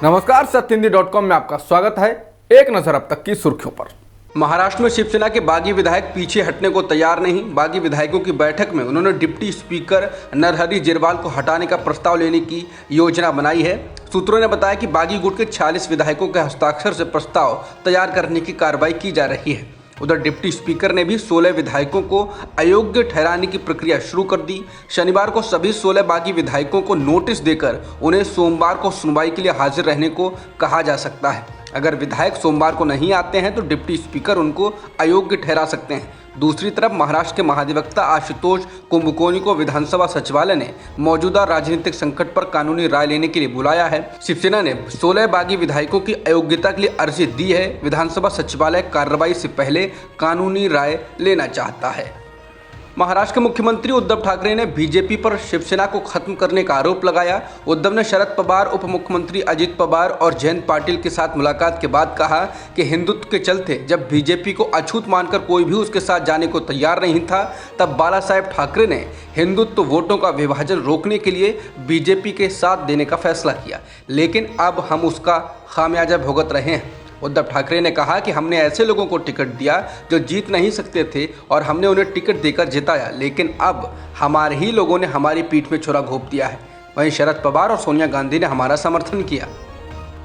नमस्कार, सत्यहिंदी.com में आपका स्वागत है। एक नजर अब तक की सुर्खियों पर। महाराष्ट्र में शिवसेना के बागी विधायक पीछे हटने को तैयार नहीं। बागी विधायकों की बैठक में उन्होंने डिप्टी स्पीकर नरहरि झिरवाल को हटाने का प्रस्ताव लेने की योजना बनाई है। सूत्रों ने बताया कि बागी गुट के 46 विधायकों के हस्ताक्षर से प्रस्ताव तैयार करने की कार्रवाई की जा रही है। उधर डिप्टी स्पीकर ने भी 16 विधायकों को अयोग्य ठहराने की प्रक्रिया शुरू कर दी। शनिवार को सभी 16 बागी विधायकों को नोटिस देकर उन्हें सोमवार को सुनवाई के लिए हाजिर रहने को कहा जा सकता है। अगर विधायक सोमवार को नहीं आते हैं तो डिप्टी स्पीकर उनको अयोग्य ठहरा सकते हैं। दूसरी तरफ महाराष्ट्र के महाधिवक्ता आशुतोष कुंभकोणी को विधानसभा सचिवालय ने मौजूदा राजनीतिक संकट पर कानूनी राय लेने के लिए बुलाया है। शिवसेना ने 16 बागी विधायकों की अयोग्यता के लिए अर्जी दी है। विधानसभा सचिवालय कार्रवाई से पहले कानूनी राय लेना चाहता है। महाराष्ट्र के मुख्यमंत्री उद्धव ठाकरे ने बीजेपी पर शिवसेना को खत्म करने का आरोप लगाया। उद्धव ने शरद पवार, उप मुख्यमंत्री अजित पवार और जयंत पाटिल के साथ मुलाकात के बाद कहा कि हिंदुत्व के चलते जब बीजेपी को अछूत मानकर कोई भी उसके साथ जाने को तैयार नहीं था, तब बाला साहेब ठाकरे ने हिंदुत्व वोटों का विभाजन रोकने के लिए बीजेपी के साथ देने का फैसला किया, लेकिन अब हम उसका खामियाजा भुगत रहे हैं। उद्धव ठाकरे ने कहा कि हमने ऐसे लोगों को टिकट दिया जो जीत नहीं सकते थे और हमने उन्हें टिकट देकर जिताया, लेकिन अब हमारे ही लोगों ने हमारी पीठ में छुरा घोंप दिया है। वहीं शरद पवार और सोनिया गांधी ने हमारा समर्थन किया।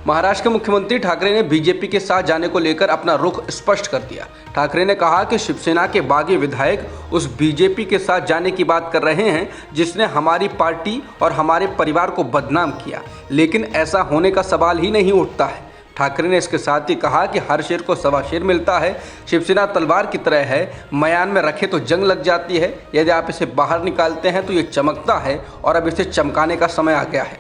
महाराष्ट्र के मुख्यमंत्री ठाकरे ने बीजेपी के साथ जाने को लेकर अपना रुख स्पष्ट कर दिया। ठाकरे ने कहा कि शिवसेना के बागी विधायक उस बीजेपी के साथ जाने की बात कर रहे हैं जिसने हमारी पार्टी और हमारे परिवार को बदनाम किया, लेकिन ऐसा होने का सवाल ही नहीं उठता है। ठाकरे ने इसके साथ ही कहा कि हर शेर को सवा शेर मिलता है। शिवसेना तलवार की तरह है, मयान में रखे तो जंग लग जाती है। यदि आप इसे बाहर निकालते हैं तो ये चमकता है और अब इसे चमकाने का समय आ गया है।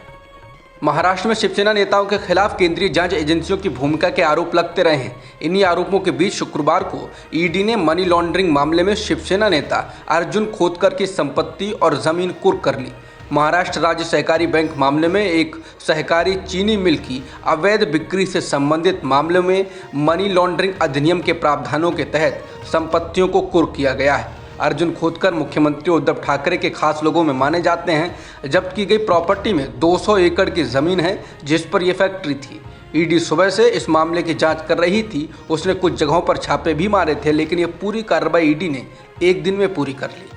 महाराष्ट्र में शिवसेना नेताओं के खिलाफ केंद्रीय जांच एजेंसियों की भूमिका के आरोप लगते रहे हैं। इन्हीं आरोपों के बीच शुक्रवार को ईडी ने मनी लॉन्ड्रिंग मामले में शिवसेना नेता अर्जुन खोतकर की संपत्ति और जमीन कुर्क कर ली। महाराष्ट्र राज्य सहकारी बैंक मामले में एक सहकारी चीनी मिल की अवैध बिक्री से संबंधित मामले में मनी लॉन्ड्रिंग अधिनियम के प्रावधानों के तहत संपत्तियों को कुर्क किया गया है। अर्जुन खोतकर मुख्यमंत्री उद्धव ठाकरे के खास लोगों में माने जाते हैं। जब्त की गई प्रॉपर्टी में 200 एकड़ की जमीन है जिस पर यह फैक्ट्री थी। ईडी सुबह से इस मामले की जांच कर रही थी। उसने कुछ जगहों पर छापे भी मारे थे, लेकिन यह पूरी कार्रवाई ईडी ने एक दिन में पूरी कर ली।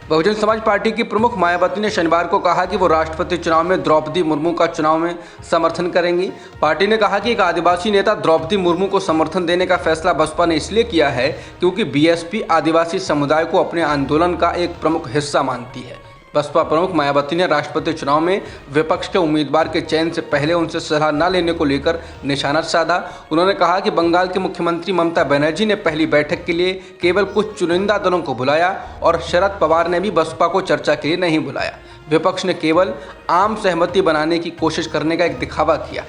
बहुजन समाज पार्टी की प्रमुख मायावती ने शनिवार को कहा कि वो राष्ट्रपति चुनाव में द्रौपदी मुर्मू का चुनाव में समर्थन करेंगी। पार्टी ने कहा कि एक आदिवासी नेता द्रौपदी मुर्मू को समर्थन देने का फैसला बसपा ने इसलिए किया है क्योंकि बीएसपी आदिवासी समुदाय को अपने आंदोलन का एक प्रमुख हिस्सा मानती है। बसपा प्रमुख मायावती ने राष्ट्रपति चुनाव में विपक्ष के उम्मीदवार के चयन से पहले उनसे सलाह न लेने को लेकर निशाना साधा। उन्होंने कहा कि बंगाल के मुख्यमंत्री ममता बनर्जी ने पहली बैठक के लिए केवल कुछ चुनिंदा दलों को बुलाया और शरद पवार ने भी बसपा को चर्चा के लिए नहीं बुलाया। विपक्ष ने केवल आम सहमति बनाने की कोशिश करने का एक दिखावा किया।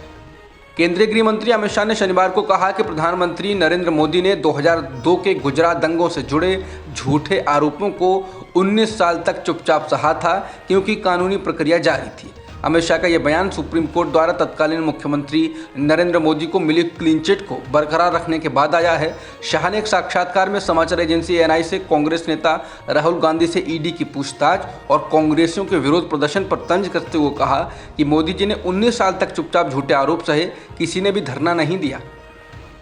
केंद्रीय गृह मंत्री अमित शाह ने शनिवार को कहा कि प्रधानमंत्री नरेंद्र मोदी ने 2002 के गुजरात दंगों से जुड़े झूठे आरोपों को 19 साल तक चुपचाप सहा था क्योंकि कानूनी प्रक्रिया जारी थी। अमित शाह का यह बयान सुप्रीम कोर्ट द्वारा तत्कालीन मुख्यमंत्री नरेंद्र मोदी को मिली क्लीन चिट को बरकरार रखने के बाद आया है। शाह ने एक साक्षात्कार में समाचार एजेंसी एएनआई से कांग्रेस नेता राहुल गांधी से ईडी की पूछताछ और कांग्रेसियों के विरोध प्रदर्शन पर तंज करते हुए कहा कि मोदी जी ने 19 साल तक चुपचाप झूठे आरोप सहे, किसी ने भी धरना नहीं दिया।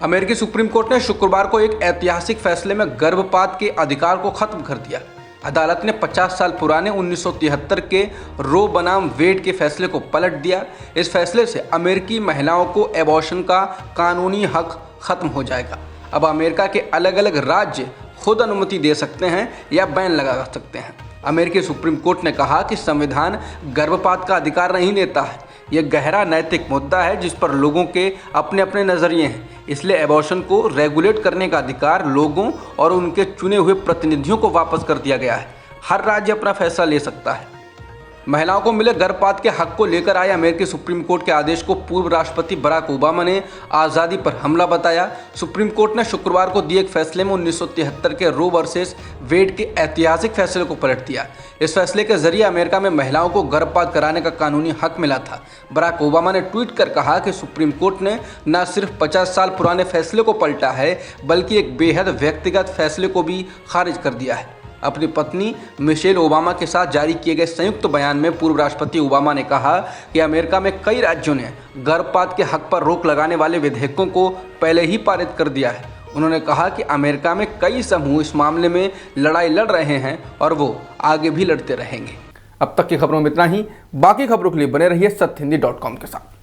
अमेरिकी सुप्रीम कोर्ट ने शुक्रवार को एक ऐतिहासिक फैसले में गर्भपात के अधिकार को खत्म कर दिया। अदालत ने 50 साल पुराने 1973 के रो बनाम वेड के फैसले को पलट दिया। इस फैसले से अमेरिकी महिलाओं को एबॉर्शन का कानूनी हक खत्म हो जाएगा। अब अमेरिका के अलग अलग राज्य खुद अनुमति दे सकते हैं या बैन लगा सकते हैं। अमेरिकी सुप्रीम कोर्ट ने कहा कि संविधान गर्भपात का अधिकार नहीं देता है। यह गहरा नैतिक मुद्दा है जिस पर लोगों के अपने अपने नज़रिए हैं, इसलिए एबॉर्शन को रेगुलेट करने का अधिकार लोगों और उनके चुने हुए प्रतिनिधियों को वापस कर दिया गया है। हर राज्य अपना फैसला ले सकता है। महिलाओं को मिले गर्भपात के हक को लेकर आए अमेरिकी सुप्रीम कोर्ट के आदेश को पूर्व राष्ट्रपति बराक ओबामा ने आज़ादी पर हमला बताया। सुप्रीम कोर्ट ने शुक्रवार को दिए एक फैसले में 1973 के रो वर्सेस वेड के ऐतिहासिक फैसले को पलट दिया। इस फैसले के जरिए अमेरिका में महिलाओं को गर्भपात कराने का कानूनी हक मिला था। बराक ओबामा ने ट्वीट कर कहा कि सुप्रीम कोर्ट ने न सिर्फ 50 साल पुराने फैसले को पलटा है, बल्कि एक बेहद व्यक्तिगत फैसले को भी खारिज कर दिया है। अपनी पत्नी मिशेल ओबामा के साथ जारी किए गए संयुक्त बयान में पूर्व राष्ट्रपति ओबामा ने कहा कि अमेरिका में कई राज्यों ने गर्भपात के हक पर रोक लगाने वाले विधेयकों को पहले ही पारित कर दिया है। उन्होंने कहा कि अमेरिका में कई समूह इस मामले में लड़ाई लड़ रहे हैं और वो आगे भी लड़ते रहेंगे। अब तक की खबरों में इतना ही। बाकी खबरों के लिए बने रहिए सत्यहिंदी.com के साथ।